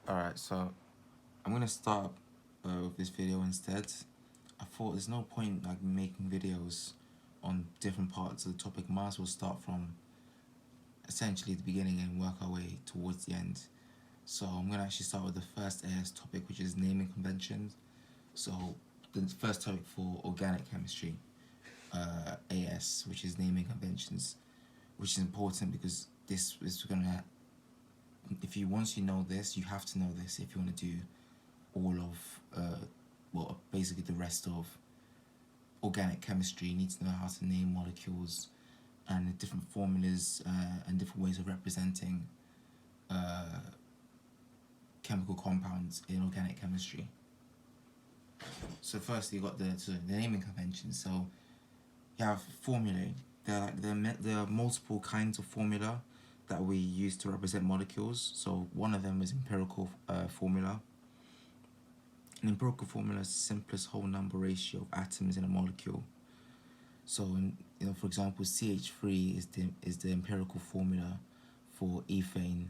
Alright, so I'm gonna start with this video instead. I thought there's no point like making videos on different parts of the topic. Might as well start from essentially the beginning and work our way towards the end. So I'm gonna actually start with the first AS topic, which is naming conventions. So the first topic for organic chemistry, AS, which is naming conventions, which is important because this is gonna, if you once you know this, you have to know this if you want to do all of well, basically the rest of organic chemistry. You need to know how to name molecules and the different formulas and different ways of representing chemical compounds in organic chemistry. So first you got the naming conventions. So you have formulae. There are multiple kinds of formula that we use to represent molecules. So one of them is empirical formula. An empirical formula is the simplest whole number ratio of atoms in a molecule. So, for example, CH3 is the empirical formula for ethane,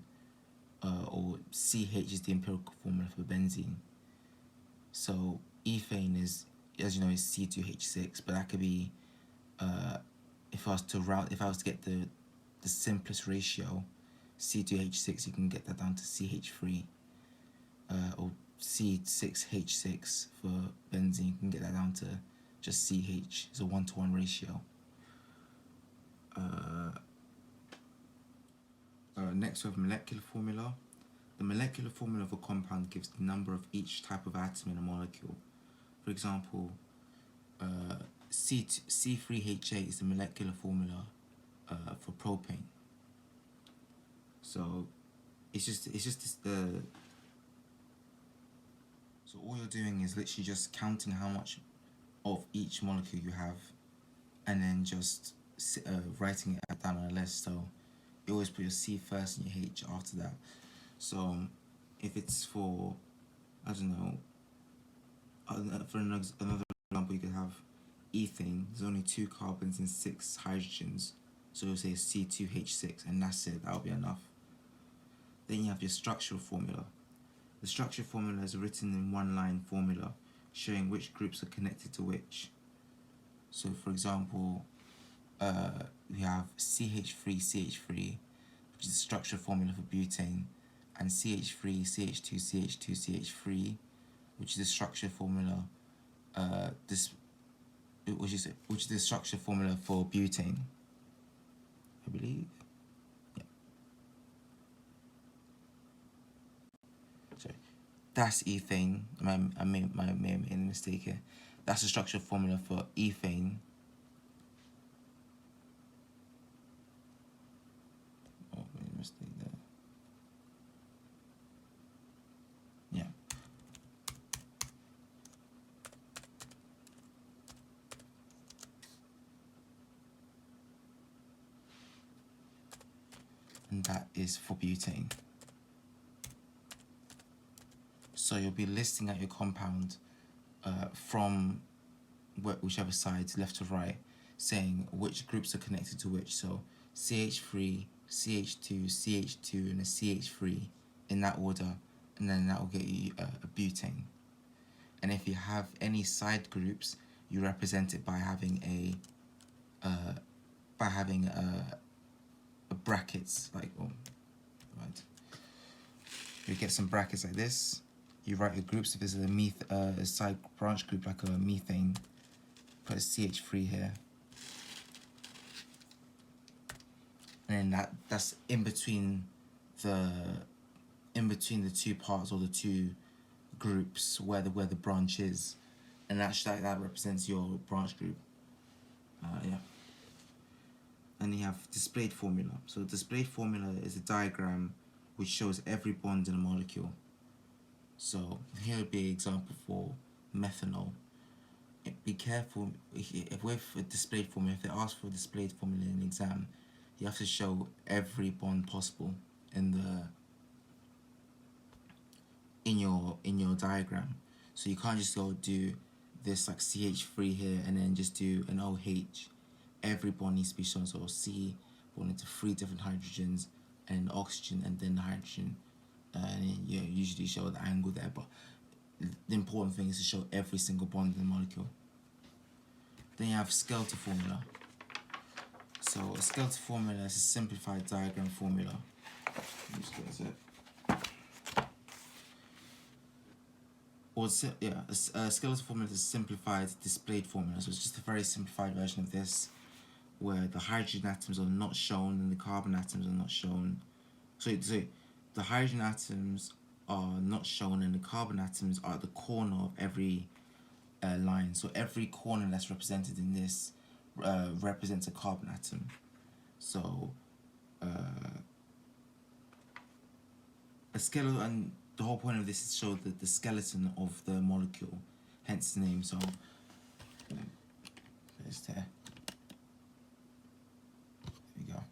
or CH is the empirical formula for benzene. So ethane is, as you know, is C2H6, but that could be, if I was to get the simplest ratio, C2H6, you can get that down to CH3, or C6H6 for benzene, you can get that down to just CH. It's a 1-to-1 ratio. Next we have molecular formula. The molecular formula of a compound gives the number of each type of atom in a molecule. For example, C3H8 is the molecular formula for propane. So it's just so all you're doing is literally just counting how much of each molecule you have, and then just writing it down on a list. So you always put your C first and your H after that. So if it's for, I don't know, for another example, you could have ethane. There's only 2 carbons and 6 hydrogens. So you'll say C2H6, and that's it. That'll be enough. Then you have your structural formula. The structural formula is written in one-line formula, showing which groups are connected to which. So, for example, we have CH3CH3, which is the structural formula for butane, and CH3CH2CH2CH3, which is the structure formula, which is the structure formula for butane, I believe. Yeah. Sorry, that's ethane. I may have made a mistake here. That's the structure formula for ethane. Oh, made a mistake there. Yeah. And that is for butane. So you'll be listing out your compound from whichever side, left to right, saying which groups are connected to which. So CH3, CH2, CH2, and a CH3 in that order, and then that will get you a butane. And if you have any side groups, you represent it by having a brackets, like, oh, right. You get some brackets like this. You write your groups. If there's a side branch group like a methane, put a CH3 here, and then that's in between the 2 parts, or the 2 groups where the branch is, and that represents your branch group. Yeah. And you have displayed formula. So displayed formula is a diagram which shows every bond in a molecule. So here would be an example for methanol. Be careful with a displayed formula. If they ask for a displayed formula in an exam, you have to show every bond possible in your diagram. So you can't just go do this like CH3 here and then just do an OH. Every bond needs to be shown. So C bonded to 3 different hydrogens and oxygen, and then the hydrogen and you usually show the angle there, but the important thing is to show every single bond in the molecule. Then you have skeletal formula. So a skeletal formula is a simplified diagram formula. A skeletal formula is a simplified displayed formula. So it's just a very simplified version of this, where the hydrogen atoms are not shown and the carbon atoms are not shown. So the hydrogen atoms are not shown and the carbon atoms are at the corner of every line. So every corner that's represented in this represents a carbon atom. So a skeleton, and the whole point of this is to show the skeleton of the molecule, hence the name. So there's there. There we go.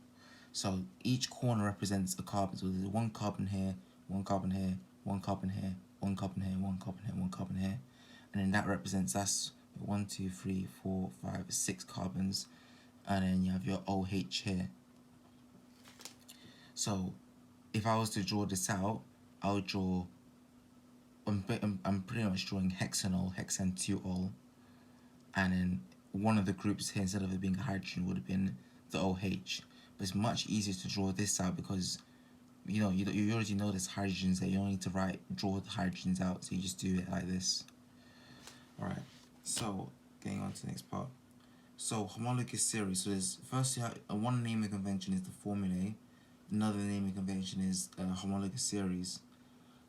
So each corner represents a carbon. So there's one carbon here, one carbon here, one carbon here, one carbon here, one carbon here, one carbon here, and then that represents that's 1, 2, 3, 4, 5, 6 carbons, and then you have your OH here. So if I was to draw this out, I would draw. I'm pretty much drawing hexanol, hexantiol, and then one of the groups here, instead of it being a hydrogen, would have been the OH. But it's much easier to draw this out because you already know there's hydrogens there. You don't need to draw the hydrogens out, so you just do it like this. Alright, so getting on to the next part. So homologous series. So there's firstly one naming convention is the formulae. Another naming convention is homologous series.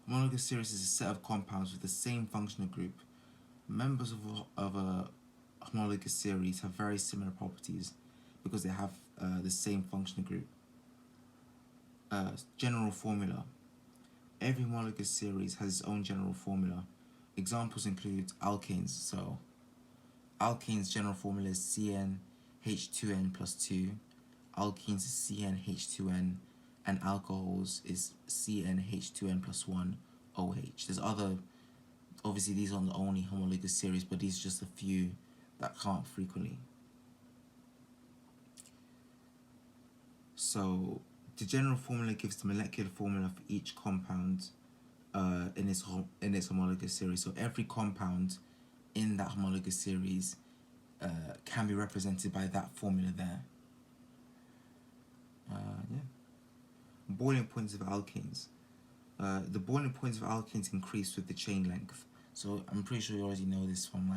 Homologous series is a set of compounds with the same functional group. Members of a homologous series have very similar properties because they have the same functional group. General formula. Every homologous series has its own general formula. Examples include alkanes. So alkanes' general formula is CnH2n plus 2. Alkenes is CnH2n, and alcohols is CnH2n plus 1 OH. There's other, obviously these aren't the only homologous series, but these are just a few that come up frequently. So the general formula gives the molecular formula for each compound in its homologous series. So every compound in that homologous series can be represented by that formula there. Boiling points of alkanes. The boiling points of alkanes increase with the chain length. So I'm pretty sure you already know this from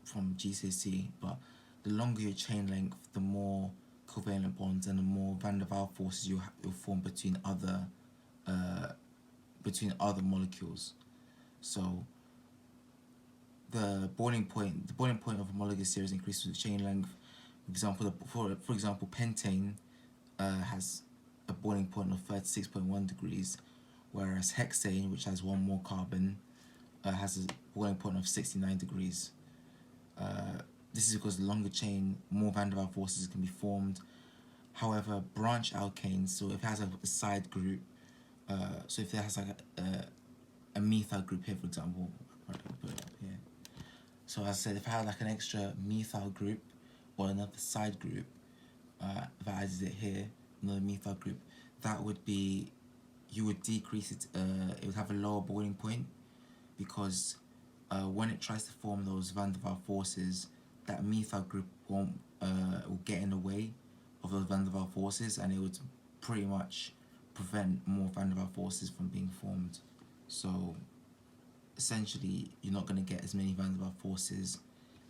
from GCSE, but the longer your chain length, the more covalent bonds and the more van der Waals forces you'll form between other molecules. So the boiling point of homologous series increases with chain length. For example, pentane has a boiling point of 36.1 degrees, whereas hexane, which has one more carbon, has a boiling point of 69 degrees. This is because the longer chain, more van der Waals forces can be formed. However, branch alkanes, so if it has a side group, so if it has like a methyl group here, for example, I'll put it up here. So as I said, if I had like an extra methyl group or another side group, if I added it here, another methyl group, that would be, you would decrease it, it would have a lower boiling point because when it tries to form those van der Waals forces, that methyl group will get in the way of those van der Waals forces, and it would pretty much prevent more van der Waals forces from being formed. So essentially, you're not going to get as many van der Waals forces,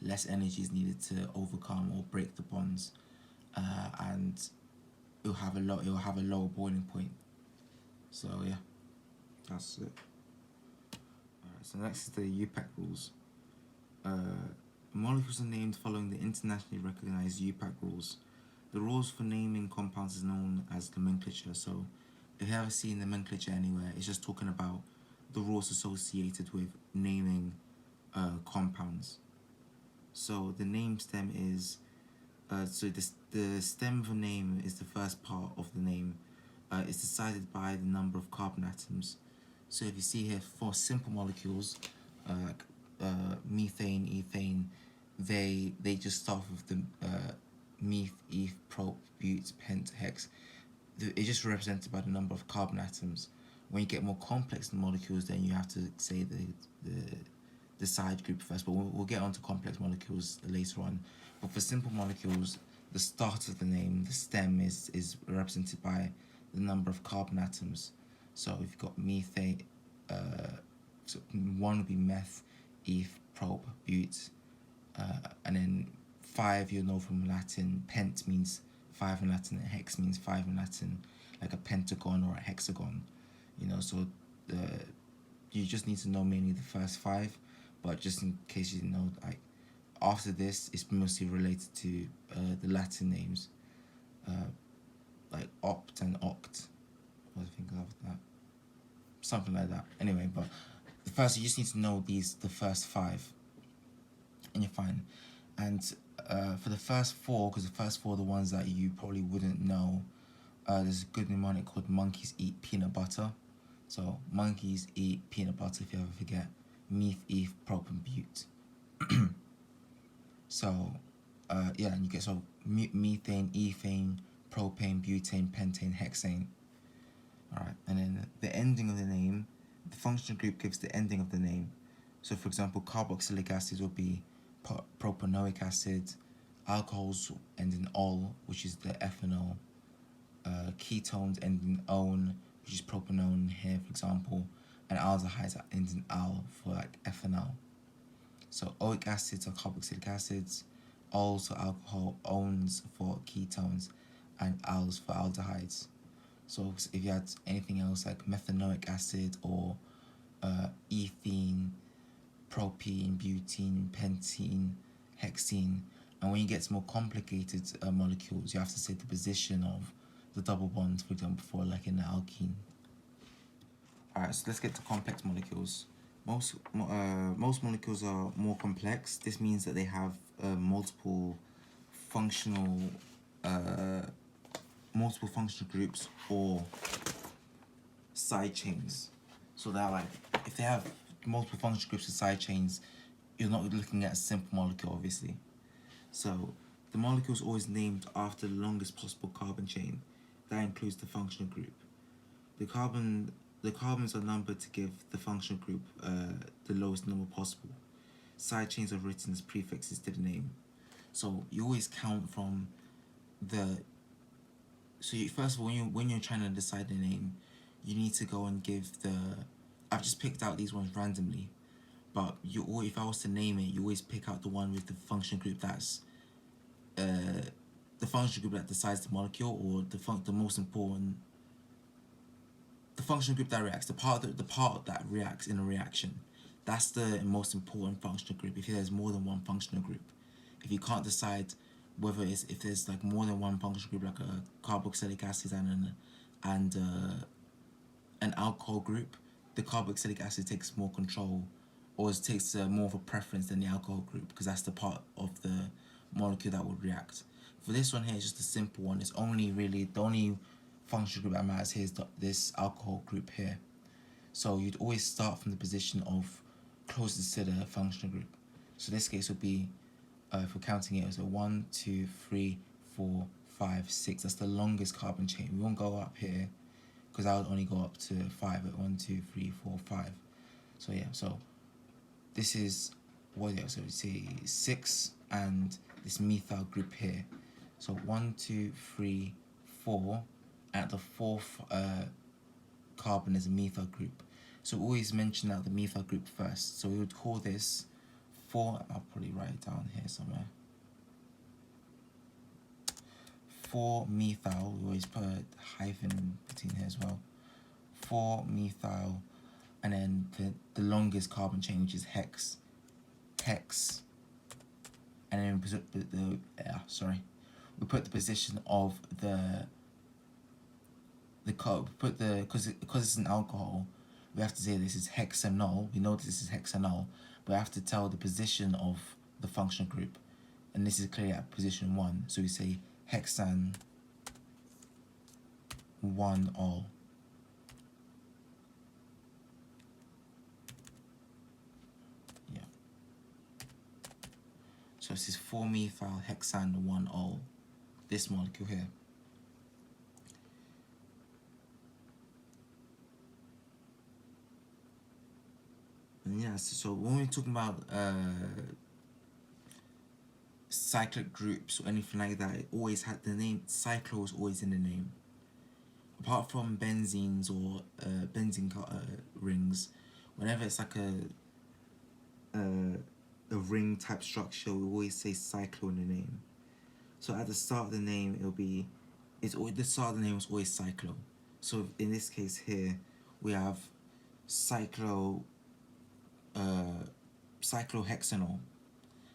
less energy is needed to overcome or break the bonds, and it'll have a lower boiling point. So yeah, that's it. Alright, so next is the UPAC rules. Molecules are named following the internationally recognized UPAC rules. The rules for naming compounds is known as nomenclature. So if you ever see nomenclature anywhere, it's just talking about the rules associated with naming compounds. So the name stem is, the stem of a name is the first part of the name. It's decided by the number of carbon atoms. So if you see here, for simple molecules, like methane, ethane, they just start with the meth, eth, prop, bute, pent, hex. It's just represented by the number of carbon atoms. When you get more complex molecules, then you have to say the side group first, but we'll get onto complex molecules later on. But for simple molecules, the start of the name, the stem, is represented by the number of carbon atoms. So if you've got methane, so one would be meth, eth, prop, bute, and then 5 you'll know from Latin. Pent means 5 in Latin, and hex means 5 in Latin, like a pentagon or a hexagon. So you just need to know mainly the first 5, but just in case you didn't know, like after this, it's mostly related to the Latin names, like opt and oct. What do you think of that? Something like that. Anyway, but first you just need to know the first 5, and you're fine. And for the first 4, because the first 4 are the ones that you probably wouldn't know, there's a good mnemonic called monkeys eat peanut butter. So monkeys eat peanut butter, if you ever forget. Meth, eth, prop, and bute. So yeah, and you get methane, ethane, propane, butane, pentane, hexane. Alright, and then the ending of the name, the functional group gives the ending of the name. So for example, carboxylic acids will be propanoic acid, alcohols end in ol, which is the ethanol, ketones end in one, which is propanone here, for example, and aldehydes end in al for like ethanol. So oic acids are carboxylic acids, ols for alcohol, ons for ketones, and als for aldehydes. So if you had anything else like methanoic acid or ethene, propene, butene, pentene, hexene, and when you get to more complicated molecules, you have to say the position of the double bonds, for example, for like in the alkene. Alright, so let's get to complex molecules. Most molecules are more complex. This means that they have multiple functional groups or side chains. So they're like, if they have multiple functional groups or side chains, you're not looking at a simple molecule, obviously. So the molecule is always named after the longest possible carbon chain. That includes the functional group. The carbons are numbered to give the functional group the lowest number possible. Side chains are written as prefixes to the name. So you always count from first of all, when you're trying to decide the name, you need to go and give I've just picked out these ones randomly, but if I was to name it, you always pick out the one with the function group that's the function group that decides the molecule, or the most important, the function group that reacts, the part that reacts in a reaction. That's the most important functional group. If there's more than one functional group, if you can't decide whether if there's like more than one functional group, like a carboxylic acid and an alcohol group, the carboxylic acid takes more control, or it takes more of a preference than the alcohol group, because that's the part of the molecule that would react. For this one here, it's just a simple one. It's only really the only functional group that matters here is this alcohol group here. So you'd always start from the position of closest to the functional group. So this case would be, if we're counting it, so 1, 2, 3, 4, 5, 6. That's the longest carbon chain. We won't go up here because I would only go up to 5 at 1, 2, 3, 4, 5. So yeah, so this is what else? So we say 6 and this methyl group here. So 1, 2, 3, 4. At the 4th carbon is a methyl group. So we always mention out the methyl group first. So we would call this 4. I'll probably write it down here somewhere. 4 methyl. We always put a hyphen between here as well. 4 methyl, and then the longest carbon chain, which is hex, and then we put the position of because it's an alcohol, we have to say this is hexanol. We know this is hexanol, but we have to tell the position of the functional group, and this is clearly at position 1. So we say hexan 1-ol. Yeah. So this is 4-methyl hexan 1-ol. This molecule here. yeah, so when we're talking about cyclic groups or anything like that, it always had the name cyclo is always in the name. Apart from benzenes or benzene rings, whenever it's like a ring type structure, we always say cyclo in the name. So at the start of the name, it'll be, it's always, the start of the name is always cyclo. So in this case here, we have cyclohexanol,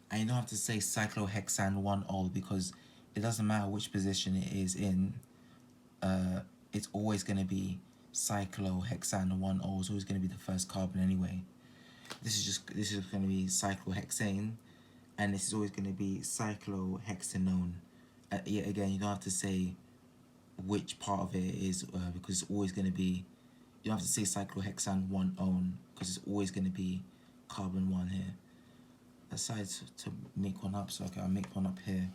and you don't have to say cyclohexan 1-ol because it doesn't matter which position it is in. It's always going to be cyclohexane 1-ol. It's always going to be the first carbon anyway. This is going to be cyclohexane, and this is always going to be cyclohexanone. Yet again, you don't have to say which part of it is because it's always going to be. You don't have to say cyclohexane 1-ol because it's always going to be carbon 1 here. I decided to make one up, so okay, I'll make one up here.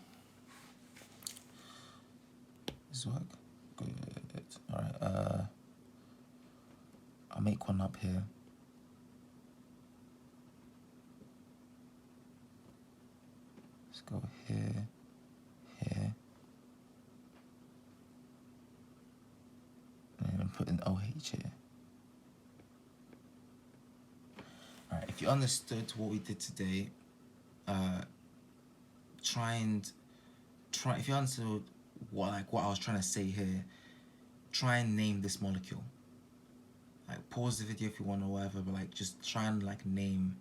This work. Good. Alright, I'll make one up here. Let's go here, here. And then put an OH here. Alright, if you understood what we did today, if you understood what I was trying to say here, try and name this molecule. Like pause the video if you want or whatever, but like just try and like name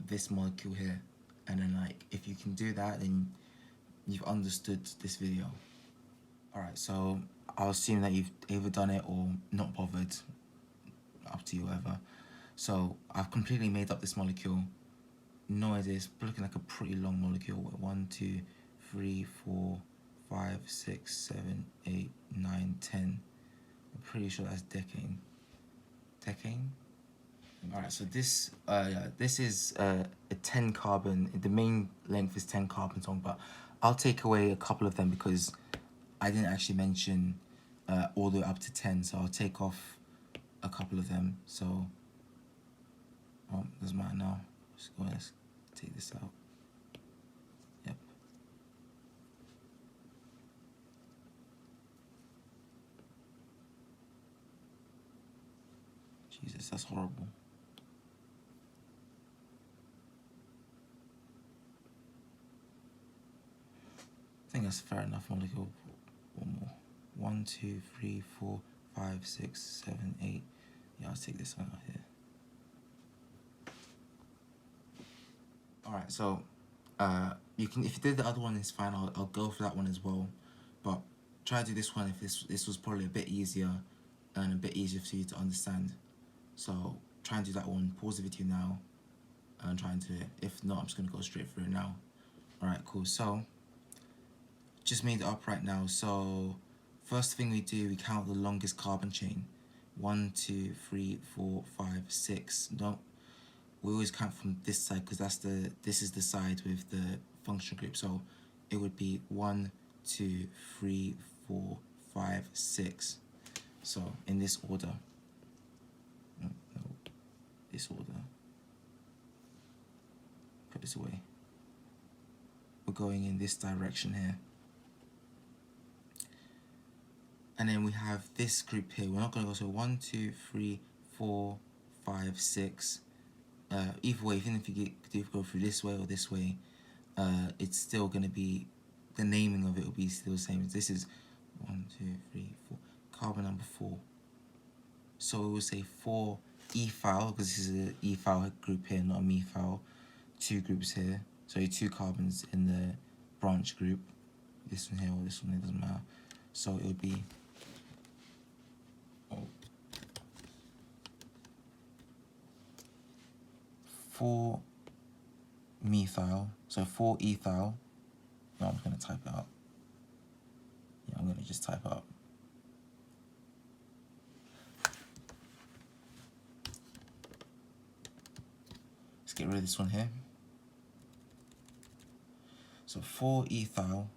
this molecule here, and then like if you can do that, then you've understood this video. Alright, so I'll assume that you've either done it or not bothered, up to you, whatever. So I've completely made up this molecule. No idea, it's looking like a pretty long molecule. 1, 2, 3, 4, 5, 6, 7, 8, 9, 10. I'm pretty sure that's decane. Decane? Alright, so this is a 10 carbon. The main length is 10 carbons long, but I'll take away a couple of them because I didn't actually mention all the way up to 10, so I'll take off a couple of them. So, doesn't matter now. Let's take this out. Yep. Jesus, that's horrible. I think that's fair enough molecule. One more. 1, 2, 3, 4, 5, 6, 7, 8. Yeah, I'll take this one out here. Alright, so you can, if you did the other one, it's fine. I'll go for that one as well. But try to do this one if this was probably a bit easier and a bit easier for you to understand. So try and do that one. Pause the video now and try and do it. If not, I'm just gonna go straight through it now. Alright, cool. So just made it up right now. So first thing we do, we count the longest carbon chain. 1, 2, 3, 4, 5, 6. Don't. We always count from this side because this is the side with the functional group. So it would be 1, 2, 3, 4, 5, 6. So in this order. No, this order. Put this away. We're going in this direction here. And then we have this group here. We're not going to go, so 1, 2, 3, 4, 5, 6. Either way, even if you go through this way or this way, it's still going to be, the naming of it will be still the same. This is 1, 2, 3, 4, carbon number 4. So we will say 4 ethyl, because this is an ethyl group here, not a methyl. 2 groups here, so 2 carbons in the branch group. This one here or this one, it doesn't matter. So it would be 4 methyl, so 4 ethyl. No, I'm going to type it out. Yeah, I'm going to just type out. Let's get rid of this one here. So 4 ethyl.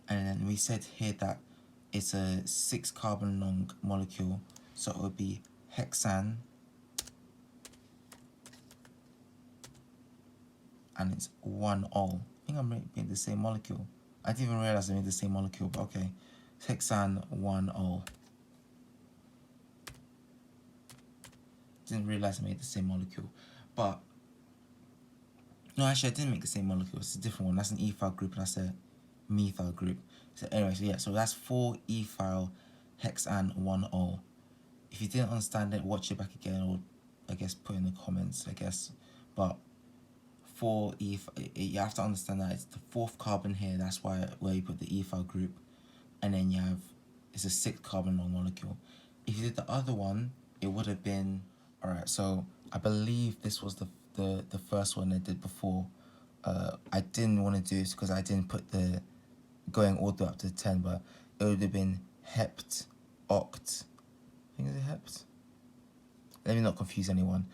And then we said here that it's a 6 carbon long molecule. So it would be hexane and it's 1-ol. I think I'm making the same molecule. I didn't even realize I made the same molecule, but okay. Hexan 1-ol. Didn't realize I made the same molecule, but no, actually I didn't make the same molecule. It's a different one. That's an ethyl group, and that's a methyl group. So anyway, so yeah, so that's 4-ethyl hexan 1-ol. If you didn't understand it, watch it back again, or I guess put in the comments, I guess. But 4-ethyl, you have to understand that it's the 4th carbon here. That's why where you put the ethyl group, and then you have it's a 6th carbon long molecule. If you did the other one, it would have been alright. So I believe this was the first one I did before. I didn't want to do this because I didn't put the going all the way up to 10, but it would have been hept, oct. I think it's hept. Let me not confuse anyone.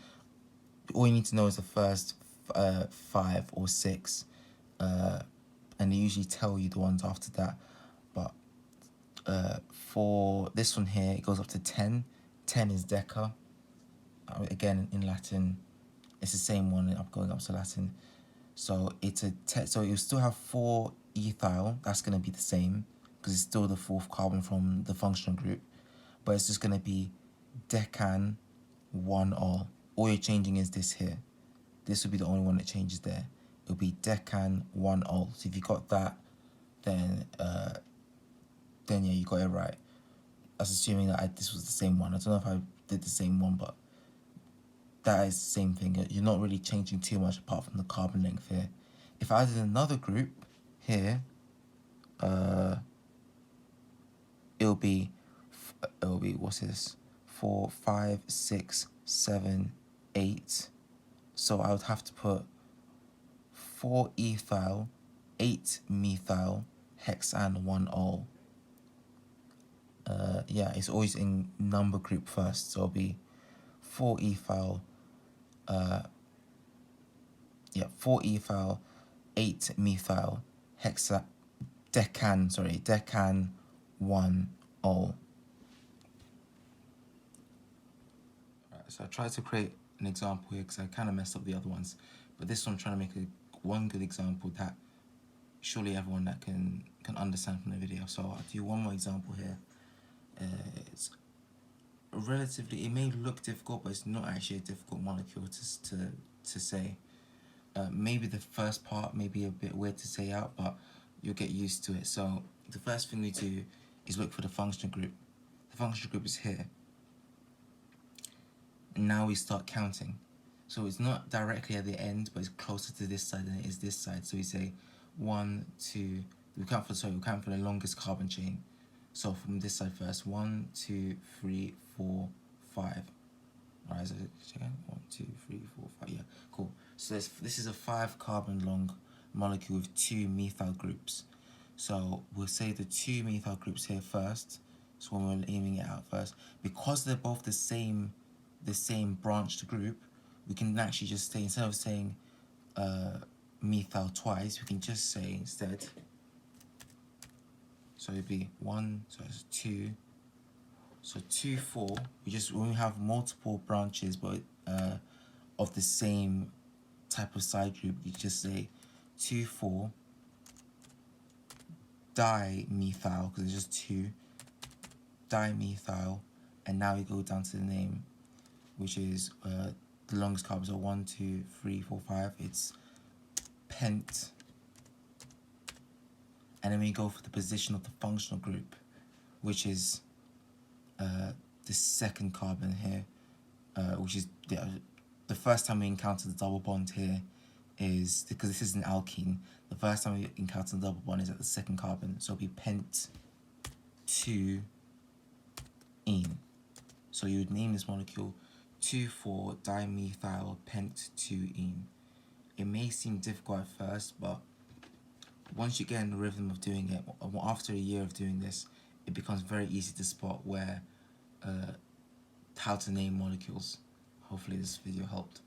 All you need to know is the first 5 or 6, and they usually tell you the ones after that. But for this one here, it goes up to 10. 10 is deca. Again, in Latin, it's the same one. I'm going up to Latin. So it's so you still have 4-ethyl. That's going to be the same because it's still the 4th carbon from the functional group, but it's just going to be decan 1-ol. All you're changing is this here. This will be the only one that changes there. It'll be decan 1-ol. So if you got that, then yeah, you got it right. That's assuming that this was the same one. I don't know if I did the same one, but that is the same thing. You're not really changing too much apart from the carbon length here. If I did another group here, it'll be what's this? 4, 5, 6, 7, 8. So I would have to put 4-ethyl, 8-methyl, hexan 1-ol. Yeah, it's always in number group first, so it'll be 4-ethyl, 4-ethyl, 8-methyl, decan 1-ol. Alright, so I tried to create an example here because I kind of messed up the other ones, but this one I'm trying to make one good example that surely everyone that can understand from the video. So I'll do one more example here. It's relatively, it may look difficult, but it's not actually a difficult molecule to say. Maybe the first part may be a bit weird to say out, but you'll get used to it. So the first thing we do is look for the functional group. The functional group is here. And now we start counting. So it's not directly at the end, but it's closer to this side than it is this side. So we say 1, 2, we count for the longest carbon chain. So from this side first, 1, 2, 3, 4, 5. Alright, so again, 1, 2, 3, 4, 5. Yeah, cool. So this is a 5 carbon long molecule with 2 methyl groups. So we'll say the 2 methyl groups here first. So when we're aiming it out first, because they're both the same branched group, we can actually just say, instead of saying methyl twice, we can just say instead. So it'd be 1, so it's 2. So 2, 4. When we have multiple branches, but of the same type of side group, you just say 2, 4 dimethyl, because it's just 2 dimethyl, and now we go down to the name, which is the longest carbon. So 1, 2, 3, 4, 5. It's pent. And then we go for the position of the functional group, which is the second carbon here, which is the first time we encounter the double bond here is, because this is an alkene, the first time we encounter the double bond is at the second carbon, so it'll be pent 2 ene. So you would name this molecule 2,4-dimethyl pent 2 ene. It may seem difficult at first, but once you get in the rhythm of doing it, after a year of doing this, it becomes very easy to spot how to name molecules. Hopefully this video helped.